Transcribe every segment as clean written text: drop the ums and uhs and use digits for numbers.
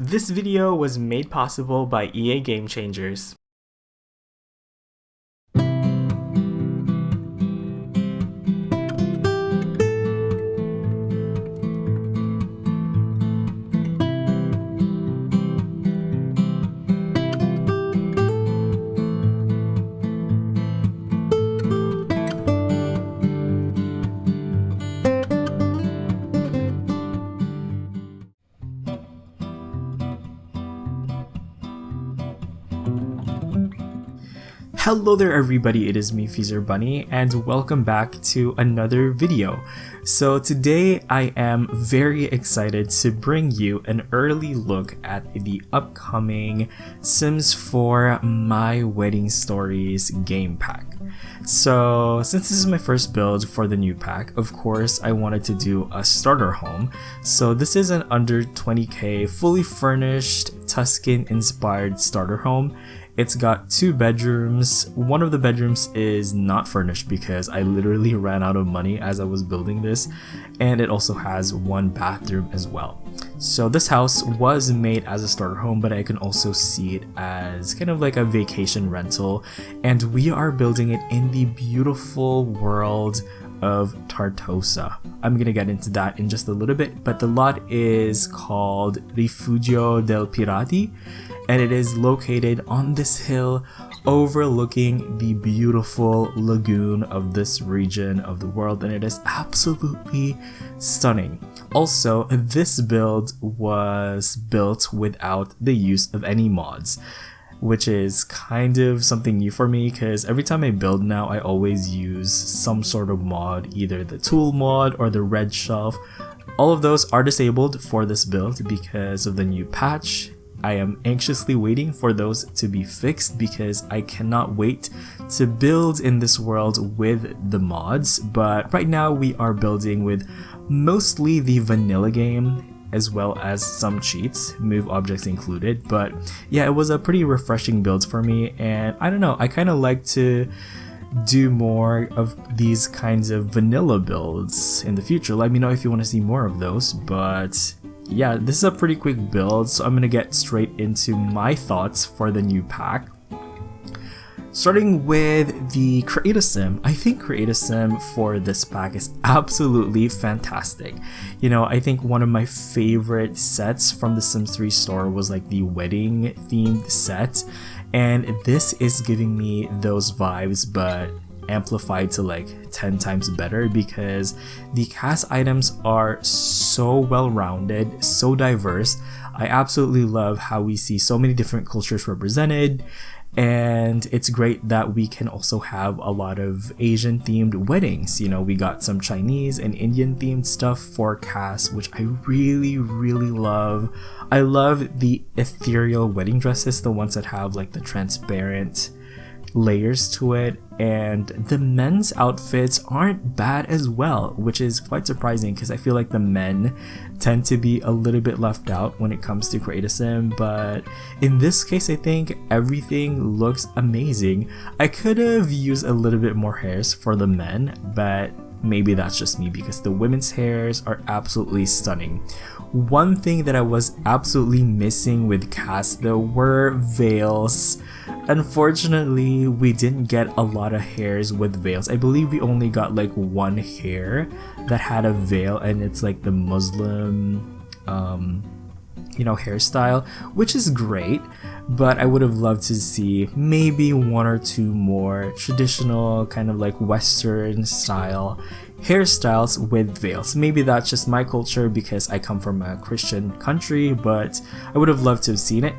This video was made possible by EA Game Changers. Hello there everybody, it is me XfreezerBunny and welcome back to another video. So today I am very excited to bring you an early look at the upcoming Sims 4 My Wedding Stories game pack. So since this is my first build for the new pack, of course I wanted to do a starter home. So this is an under 20k fully furnished Tuscan inspired starter home. It's got 2 bedrooms. One of the bedrooms is not furnished because I literally ran out of money as I was building this, and it also has 1 bathroom as well. So this house was made as a starter home, but I can also see it as kind of like a vacation rental, and we are building it in the beautiful world of Tartosa. I'm gonna get into that in just a little bit, but the lot is called Rifugio del Pirati, and it is located on this hill overlooking the beautiful lagoon of this region of the world, and it is absolutely stunning. Also, this build was built without the use of any mods, which is kind of something new for me because every time I build now I always use some sort of mod, either the tool mod or the red shelf. All of those are disabled for this build because of the new patch. I am anxiously waiting for those to be fixed because I cannot wait to build in this world with the mods, but right now we are building with mostly the vanilla game as well as some cheats, move objects included. But yeah, it was a pretty refreshing build for me, and I don't know, I kind of like to do more of these kinds of vanilla builds in the future. Let me know if you want to see more of those, but yeah, this is a pretty quick build, so I'm gonna get straight into my thoughts for the new pack. Starting with the Create a Sim, I think Create a Sim for this pack is absolutely fantastic. You know, I think one of my favorite sets from the Sims 3 store was like the wedding themed set, and this is giving me those vibes but amplified to like 10 times better because the cast items are so well rounded, so diverse. I absolutely love how we see so many different cultures represented, and it's great that we can also have a lot of Asian themed weddings. You know, we got some Chinese and Indian themed stuff for cast, which I really love. I love the ethereal wedding dresses, the ones that have like the transparent layers to it, and the men's outfits aren't bad as well, which is quite surprising because I feel like the men tend to be a little bit left out when it comes to Create a Sim, but in this case I think everything looks amazing. I could have used a little bit more hairs for the men, but maybe that's just me because the women's hairs are absolutely stunning. One thing that I was absolutely missing with cast though were veils. Unfortunately, we didn't get a lot of hairs with veils. I believe we only got like 1 hair that had a veil, and it's like the Muslim you know, hairstyle, which is great, but I would have loved to see maybe 1 or 2 more traditional kind of like Western style hairstyles with veils. Maybe that's just my culture because I come from a Christian country, but I would have loved to have seen it.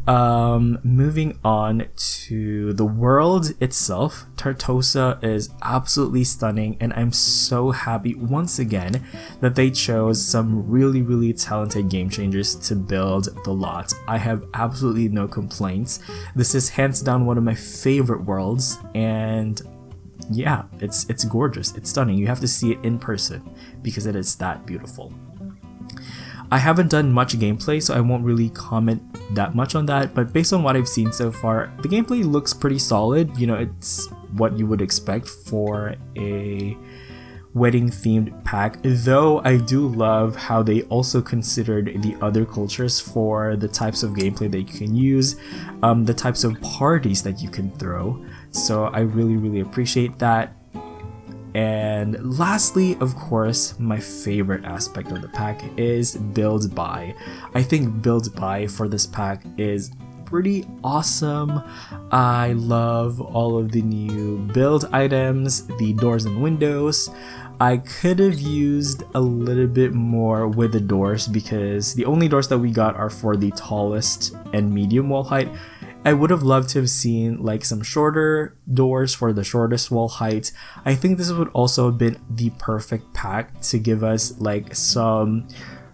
Moving on to the world itself, Tartosa is absolutely stunning, and I'm so happy once again that they chose some really talented game changers to build the lot. I have absolutely no complaints. This is hands down one of my favorite worlds, and yeah, it's gorgeous, it's stunning. You have to see it in person because it is that beautiful. I haven't done much gameplay, so I won't really comment that much on that, but based on what I've seen so far, the gameplay looks pretty solid. You know, it's what you would expect for a wedding themed pack, though I do love how they also considered the other cultures for the types of gameplay that you can use, the types of parties that you can throw. So I really appreciate that. And lastly, of course, my favorite aspect of the pack is build buy. I think build buy for this pack is pretty awesome. I love all of the new build items, the doors and windows. I could have used a little bit more with the doors because the only doors that we got are for the tallest and medium wall height. I would have loved to have seen like some shorter doors for the shortest wall height. I think this would also have been the perfect pack to give us like some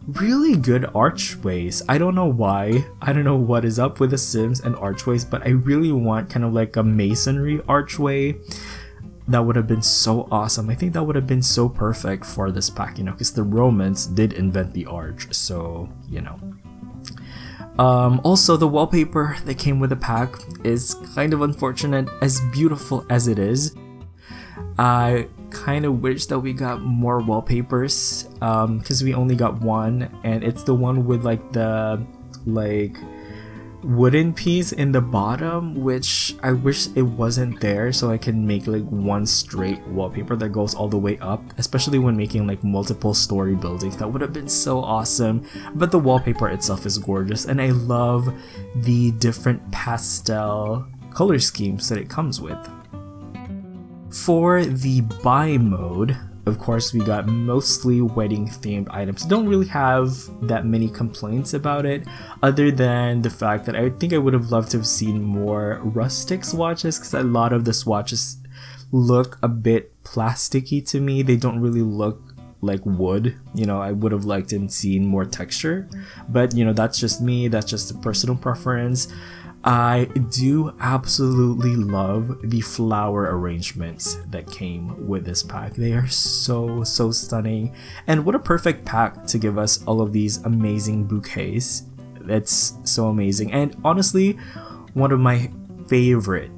really good archways. I don't know why. I don't know what is up with the Sims and archways, but I really want kind of like a masonry archway. That would have been so awesome. I think that would have been so perfect for this pack, you know, because the Romans did invent the arch, so, you know. Also, the wallpaper that came with the pack is kind of unfortunate, as beautiful as it is. I kind of wish that we got more wallpapers, because we only got one, and it's the one with like the wooden piece in the bottom, which I wish it wasn't there, so I can make like one straight wallpaper that goes all the way up, especially when making like multiple story buildings. That would have been so awesome. But the wallpaper itself is gorgeous, and I love the different pastel color schemes that it comes with. For the buy mode, of course, we got mostly wedding themed items. Don't really have that many complaints about it, other than the fact that I think I would have loved to have seen more rustic swatches, because a lot of the swatches look a bit plasticky to me. They don't really look like wood. You know, I would have liked to have seen more texture, but you know, that's just me, that's just a personal preference. I do absolutely love the flower arrangements that came with this pack. They are so stunning, and what a perfect pack to give us all of these amazing bouquets. That's so amazing. And honestly, one of my favorite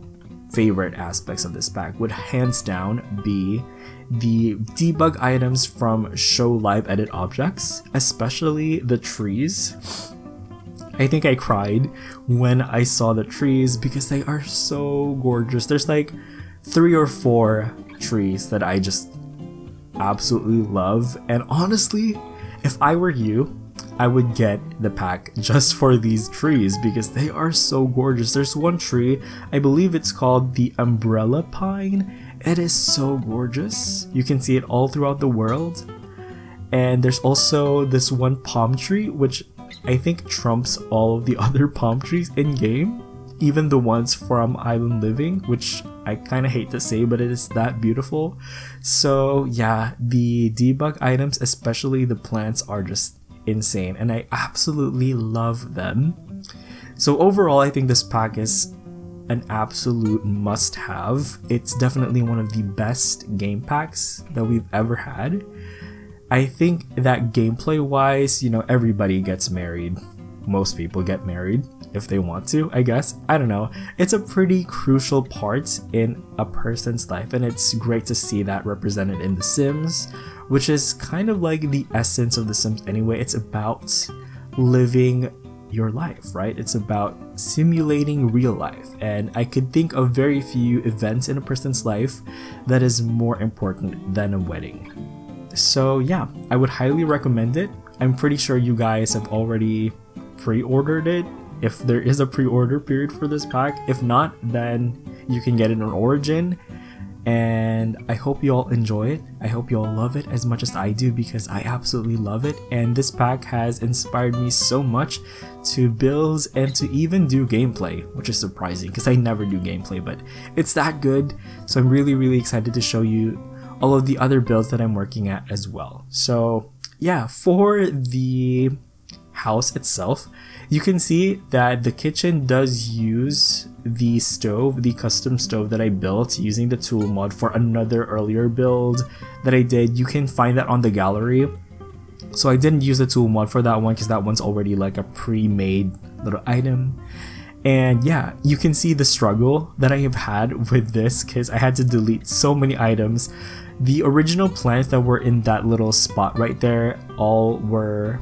aspects of this pack would hands down be the debug items from Show Live Edit Objects, especially the trees. I think I cried when I saw the trees because they are so gorgeous. There's like 3 or 4 trees that I just absolutely love, and honestly, if I were you, I would get the pack just for these trees because they are so gorgeous. There's one tree, I believe it's called the Umbrella Pine. It is so gorgeous. You can see it all throughout the world. And there's also this one palm tree, which I think trumps all of the other palm trees in game, even the ones from Island Living, which I kind of hate to say, but it is that beautiful. So yeah, the debug items, especially the plants, are just insane, and I absolutely love them. So overall, I think this pack is an absolute must-have. It's definitely one of the best game packs that we've ever had. I think that gameplay-wise, you know, everybody gets married. Most people get married if they want to, I guess. I don't know. It's a pretty crucial part in a person's life, and it's great to see that represented in The Sims, which is kind of like the essence of The Sims anyway. It's about living your life, right? It's about simulating real life, and I could think of very few events in a person's life that is more important than a wedding. So yeah, I would highly recommend it. I'm pretty sure you guys have already pre-ordered it, if there is a pre-order period for this pack. If not, then you can get it on Origin, and I hope you all enjoy it. I hope you all love it as much as I do, because I absolutely love it, and this pack has inspired me so much to build and to even do gameplay, which is surprising because I never do gameplay, but it's that good. So I'm really excited to show you all of the other builds that I'm working at as well. So yeah, for the house itself, you can see that the kitchen does use the stove, the custom stove that I built using the tool mod for another earlier build that I did. You can find that on the gallery. So I didn't use the tool mod for that one because that one's already like a pre-made little item. And yeah, you can see the struggle that I have had with this because I had to delete so many items. The original plants that were in that little spot right there all were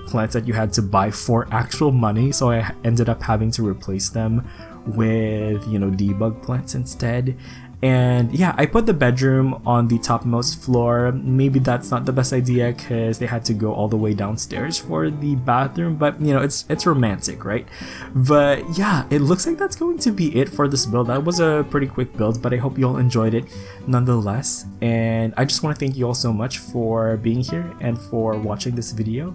plants that you had to buy for actual money, so I ended up having to replace them with, you know, debug plants instead. And yeah, I put the bedroom on the topmost floor. Maybe that's not the best idea because they had to go all the way downstairs for the bathroom, but you know, it's romantic, right? But yeah, it looks like that's going to be it for this build. That was a pretty quick build, but I hope you all enjoyed it nonetheless. And I just want to thank you all so much for being here and for watching this video.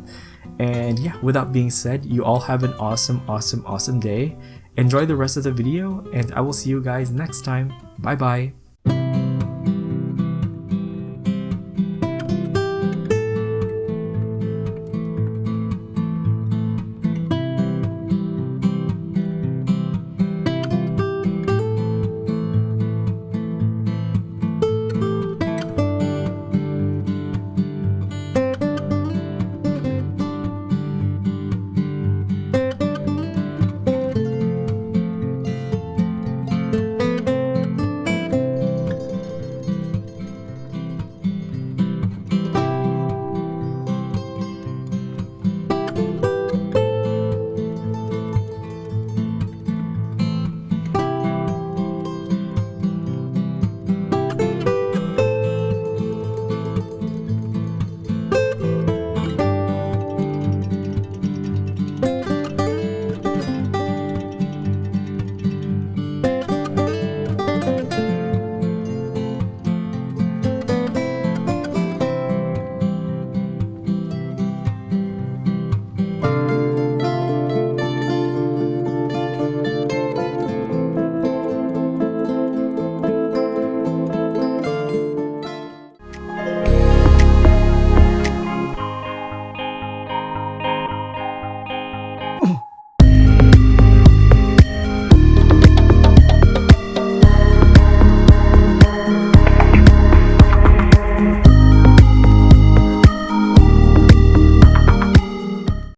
And yeah, with that being said, you all have an awesome day. Enjoy the rest of the video, and I will see you guys next time. Bye bye.